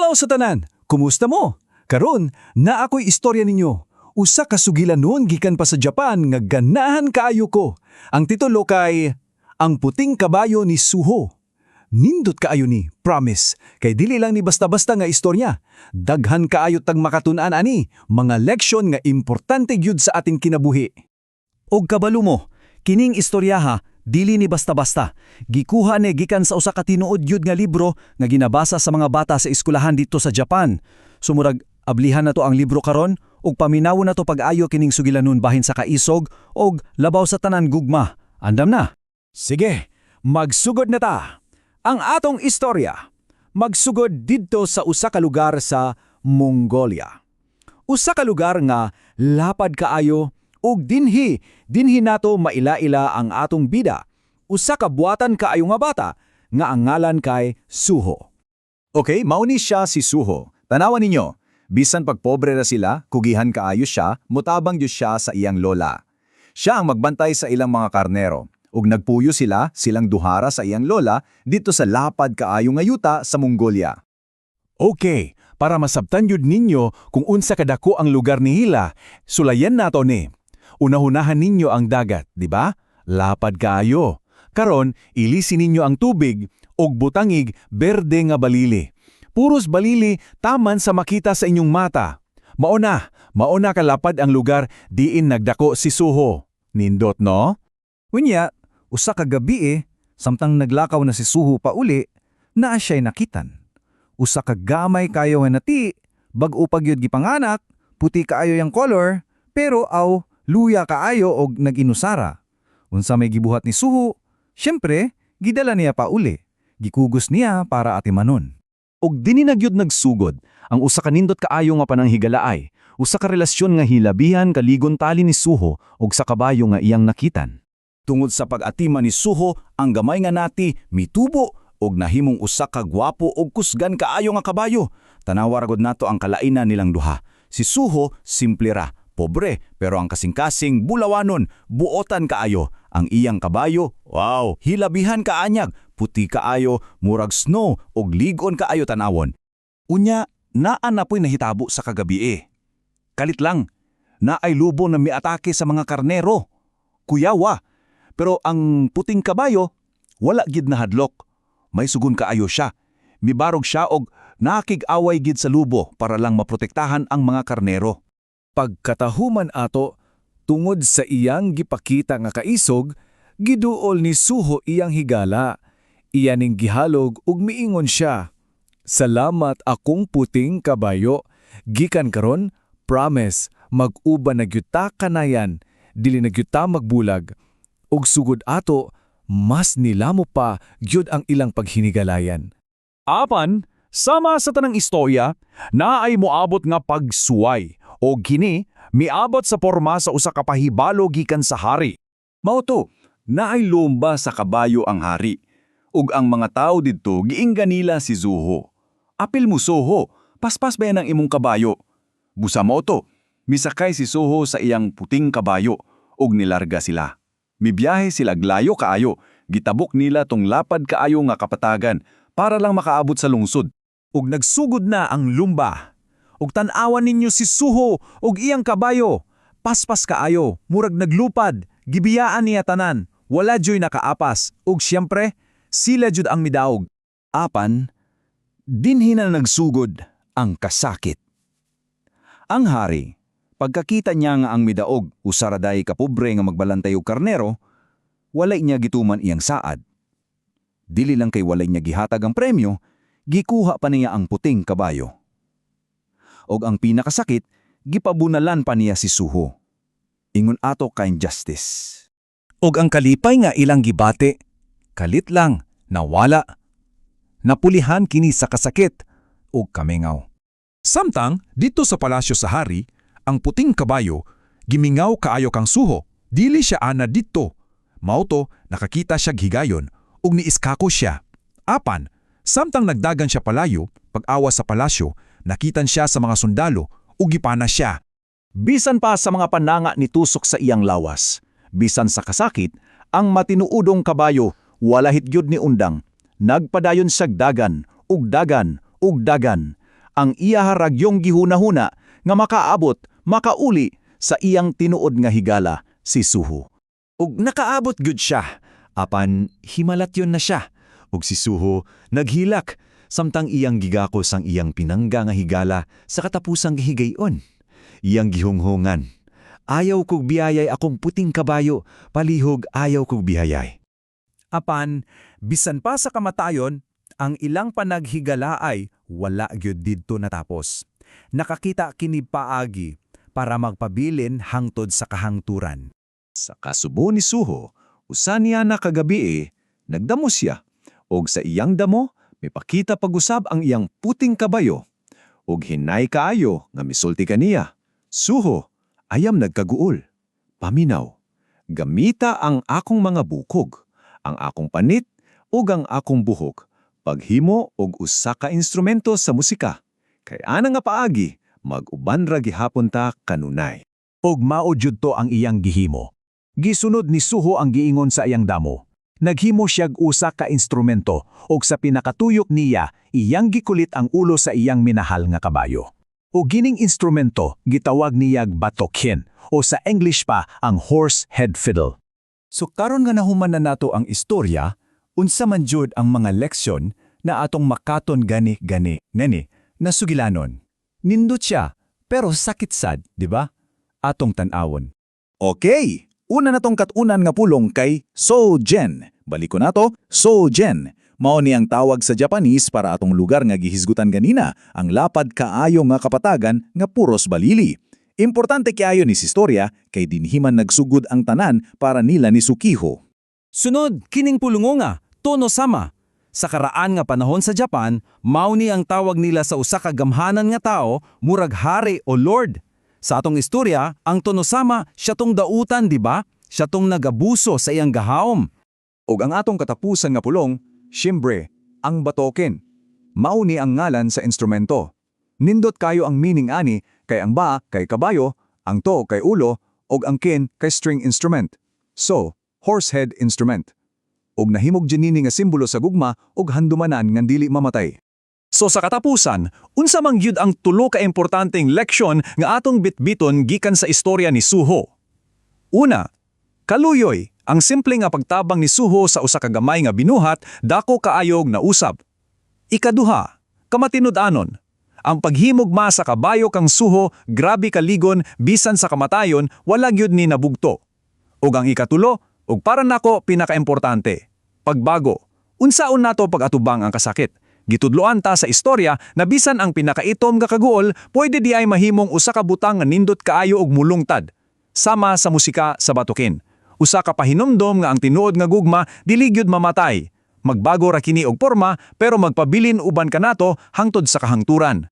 Adlaw sa tanan, kumusta mo? Karon, na ako'y istorya ninyo. Usa ka sugilan noon gikan pa sa Japan nga ganahan kaayo ko. Ang titulo kay Ang Puting Kabayo ni Suho. Nindot kaayo ni, promise. Kay dili lang ni basta-basta nga istorya. Daghan kaayo tag makatun-an ani, mga leksyon nga importante gyud sa ating kinabuhi. Og kabalo mo, kining istoryaha dili ni basta-basta. Gikuha ni gikan sa usa ka tinuod gyud nga libro nga ginabasa sa mga bata sa eskwelahan dito sa Japan. Sumurag ablihan na to ang libro karon ug paminawon na to pag-ayo kining sugilanon bahin sa kaisog og labaw sa tanan gugma. Andam na. Sige, magsugod na ta. Ang atong istorya magsugod didto sa usa ka lugar sa Mongolia. Usa ka lugar nga lapad kaayo ug dinhi nato maila-ila ang atong bida. Usa ka buatan kaayo nga bata nga ang ngalan kay Suho. Okay, mauni siya si Suho. Tanawan ninyo, bisan pagpobre ra sila, kugihan kaayo siya, mutabang Diyos siya sa iyang lola. Siya ang magbantay sa ilang mga karnero, ug nagpuyo silang duhara sa iyang lola dito sa lapad kaayo nga yuta sa Mongolia. Okay, para masabtan yun ninyo kung unsa kadako ang lugar ni Hila, sulayan nato ni. Unahunahan ninyo ang dagat, di ba? Lapad kaayo. Karon, ilisin ninyo ang tubig og butangig berde nga balili. Puros balili taman sa makita sa inyong mata. Mauna kalapad ang lugar diin nagdako si Suho. Nindot no? Unya, usa ka gabi samtang naglakaw na si Suho pa uli, naa siya'y nakitan. Usa ka gamay kayo nga nati, bag-o pagyud gipanganak, puti kaayo yang color, pero aw luya kaayo og nag-inusara. Unsa may gibuhat ni Suho, syempre, gidala niya pa uli. Gikugos niya para atimanon. Og dini nagyud nagsugod, ang usa ka nindot kaayo nga pananghigalaay, usa ka relasyon nga hilabihan kaligon tali ni Suho og sa kabayo nga iyang nakitan. Tungod sa pag-atima ni Suho, ang gamay nga nati mitubo og nahimong usa ka gwapo og kusgan kaayo nga kabayo. Tanawa ra gud nato ang kalainan nilang duha. Si Suho simple ra, pobre, pero ang kasing-kasing bulawanon, buotan kaayo. Ang iyang kabayo, wow, hilabihan kaanyag, puti kaayo, murag snow, og ligon kaayo tanawon. Unya, naan na po'y nahitabo sa kagabi. Kalit lang, naay lubo na miatake sa mga karnero. Kuyawa, pero ang puting kabayo, wala gid na hadlok. May sugon kaayo siya. Mibarog siya og nakig-away gid sa lubo para lang maprotektahan ang mga karnero. Pagkatahuman ato, tungod sa iyang gipakita nga kaisog, giduol ni Suho iyang higala. Iyaning gihalog ug miingon siya, "Salamat akong puting kabayo. Gikan karon, promise, mag-uban na gyud ta kanayan, dili na gyud ta magbulag. Ug sugod ato, mas nilamo pa gyud ang ilang paghinigalayan." Apan, sama sa tanang istorya, naay moabot nga pagsuway o gini miabot sa porma sa usa ka pahibalo gikan sa hari. Mao to, naay lumba sa kabayo ang hari. Ug ang mga tao didto giinggan nila si Suho. Apil mo Suho, paspas ba yan ang imong kabayo? Busa mo to, misakay si Suho sa iyang puting kabayo ug nilarga sila. Mibiyahe sila glayo kaayo, gitabok nila tong lapad kaayo nga kapatagan para lang makaabot sa lungsod. Ug nagsugod na ang lumba. Ug tan-awan ninyo si Suho ug iyang kabayo. Paspas kaayo, murag naglupad, gibiyaan niya tanan, wala joy nakaapas, ug siyempre, sila jud ang midaog. Apan, dinhi na nagsugod ang kasakit. Ang hari, pagkakita niya nga ang midaog usaraday kapobre nga magbalantay og karnero, walay niya gituman iyang saad. Dili lang kay walay niya gihatag ang premyo, gikuha pa niya ang puting kabayo. Og ang pinakasakit, gipabunalan pa niya si Suho. Ingon ato ka injustice. Og ang kalipay nga ilang gibate, kalit lang, nawala. Napulihan kini sa kasakit ug kamingaw. Samtang dito sa palasyo sa hari, ang puting kabayo gimingaw kaayo kang Suho. Dili siya ana dito. Mauto nakakita siya higayon ug niiskako siya. Apan, samtang nagdagan siya palayo, pag-awas sa palasyo, nakitan siya sa mga sundalo ug gipana siya. Bisan pa sa mga pananga ni tusok sa iyang lawas, bisan sa kasakit, ang matinuudong kabayo wala hitgyud ni undang. Nagpadayon siyag dagan, ug dagan, ug dagan. ang iya haragyong gihunahuna nga makaabot, makauli sa iyang tinuod nga higala si Suho. Ug nakaabot gud siya, apan himalatyon na siya. Ug si Suho naghilak, samtang iyang gigakos ang iyang pinangga nga higala sa katapusang gihigayon. Iyang gihunghungan, ayaw kog biyayay akong puting kabayo, palihog ayaw kog biyayay. Apan, bisan pa sa kamatayon, ang ilang panaghigala ay wala gyud didto natapos. Nakakita kini paagi para magpabilin hangtod sa kahangturan. Sa kasubo ni Suho, usa niya na kagabi nagdamo siya. Og sa iyang damo, mipakita pag-usab ang iyang puting kabayo. Og hinay kaayo nga misulti kaniya. Suho, ayam nagkaguol. Paminaw, gamita ang akong mga bukog, ang akong panit, ug ang akong buhok, paghimo og usa ka instrumento sa musika. Kay ana nga paagi, mag-uban ra gihapon ta kanunay. Og mao jud to ang iyang gihimo. Gisunod ni Suho ang giingon sa iyang damo. Naghimo siyag usa ka instrumento og sa pinakatuyok niya, iyang gikulit ang ulo sa iyang minahal nga kabayo. O gining instrumento gitawag niyag batokin o sa English pa ang horse head fiddle. So karon nga nahuman na nato ang istorya, unsa man jud ang mga leksyon na atong makaton gani na sugilanon. Nindot siya, pero sakit sad, di ba? Atong tan-awon. Okay, una natong katunan nga pulong kay Sogen. Balik ko nato, Sogen. Mao ni ang tawag sa Japanese para atong lugar nga gihisgutan ganina, ang lapad kaayo nga kapatagan nga puros balili. Importante kaayo ni istorya kay dinhiman nagsugod ang tanan para nila ni Sukiho. Sunod, kining pulungo nga, Tono-sama. Sa karaan nga panahon sa Japan, mao ni ang tawag nila sa usa ka gamhanan nga tao, murag hari o lord. Sa atong istorya, ang Tono-sama siya tong dautan, di ba? Siya tong nagabuso sa iyang gahawom. Og ang atong katapusan nga pulong, Shimbre, ang batoken. Mao ni ang ngalan sa instrumento. Nindot kayo ang meaning ani kay ang ba kay kabayo, ang to kay ulo, og ang kin kay string instrument. So, horsehead instrument. Og nahimog dinini nga simbolo sa gugma og handumanan nga dili mamatay. So sa katapusan, unsa man gyud ang tulo ka importanteng leksyon nga atong bitbiton gikan sa istorya ni Suho. Una, kaluyoy, ang simple nga pagtabang ni Suho sa usa ka gamay nga binuhat dako kaayog na usab. Ikaduha, kamatinud-anon, ang paghimugma sa kabayo kang Suho grabe kaligon bisan sa kamatayon wala gyud ni nabugto. Ug ang ikatulo, ug para nako pinakaimportante, pagbago. Unsaon nato pagatubang ang kasakit? Gitudloan ta sa istorya na bisan ang pinakaitom nga kaguol pwede di ay mahimong usa ka butang nga nindot kaayo og mulungtad. Sama sa musika sa batukin. Usa ka pahinumdom nga ang tinuod nga gugma dili gyud mamatay. Magbago ra kini og porma pero magpabilin uban kanato hangtod sa kahangturan.